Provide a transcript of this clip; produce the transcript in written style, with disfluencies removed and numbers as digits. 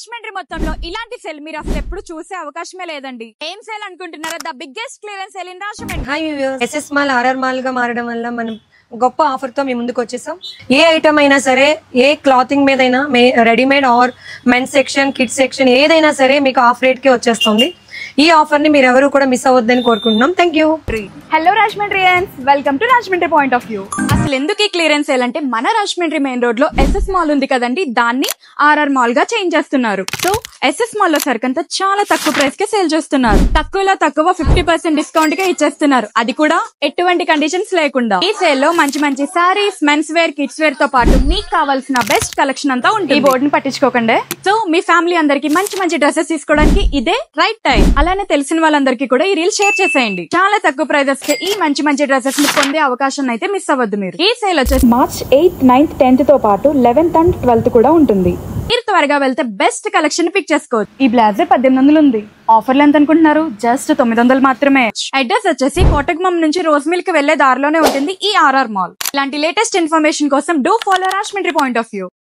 రాజమండ్రి మొత్తంలో ఇలాంటి సేల్ మీరు అసలు ఎప్పుడు చూసే అవకాశమే లేదండి. ఏం సేల్ అనుకుంటున్నారా? The biggest clearance sale in Rajahmundry. Hi viewers, SS mall RR mall గా మారడం వల్ల మనం గొప్ప ఆఫర్ తో మీ ముందుకు వచ్చేసాం. ఏ ఐటమ్ అయినా సరే, ఏ క్లాతింగ్ మీదైనా, readymade or men's section, kids section ఏదైనా సరే మీకు ఆఫ్ రేట్ కి వచ్చేస్తుంది. ఈ ఆఫర్ ని మీరు ఎవరు కూడా మిస్ అవ్వద్దని కోరుకుంటున్నాం. Thank you. Hello Rajahmundrians, welcome to Rajahmundry point of view. అసలు ఎందుకు ఈ క్లియరెన్స్ సేల్ అంటే మన రాజమండ్రి మెయిన్ రోడ్ లో ఎస్ఎస్ మాల్ ఉంది కదండి, దాన్ని ఆర్ఆర్ మాల్ గా చేంజ్ చేస్తున్నారు. సో ఎస్ఎస్ మాల్ లో సరుకంతా చాలా తక్కువ ప్రైస్ కే సేల్ చేస్తున్నారు. తక్కువలో తక్కువ 50% డిస్కౌంట్ గా ఇచ్చేస్తున్నారు, అది కూడా ఎటువంటి కండిషన్స్ లేకుండా. ఈ సేల్ లో మంచి మంచి saris, men's wear, kids wear తో పాటు మీకు కావాల్సిన బెస్ట్ కలెక్షన్ అంతా ఉంటుంది. ఈ బోర్డుని పట్టించుకోకండి. సో మీ ఫ్యామిలీ అందరికి మంచి మంచి డ్రెస్సెస్ తీసుకోవడానికి ఇదే రైట్ టైం. అలానే తెలిసిన వాళ్ళందరికీ కూడా ఈ రీల్ షేర్ చేసేయండి. చాలా తక్కువ ప్రైజెస్ కి ఈ మంచి మంచి డ్రెస్సెస్ ని పొందే అవకాశం అయితే మిస్ అవ్వద్దు మీరు. ఈ సేల్ వచ్చేసి మార్చ్ 8th, 9th, 10th తో పాటు 11th and 12th కూడా ఉంటుంది. మీరు త్వరగా వెళ్తే బెస్ట్ కలెక్షన్ పిక్ చేసుకోవచ్చు. ఈ బ్లేజర్ 1800 ఉంది. ఆఫర్లు ఎంత అనుకుంటున్నారు? జస్ట్ 900 మాత్రమే. అడ్రస్ వచ్చేసి కోటగుమ్మం నుంచి రోజ్ మిల్ కి వెళ్లే దారిలోనే ఉంటుంది ఈ ఆర్ఆర్ మాల్. ఇలాంటి లేటెస్ట్ ఇన్ఫర్మేషన్ కోసం do follow Rajahmundry point of view.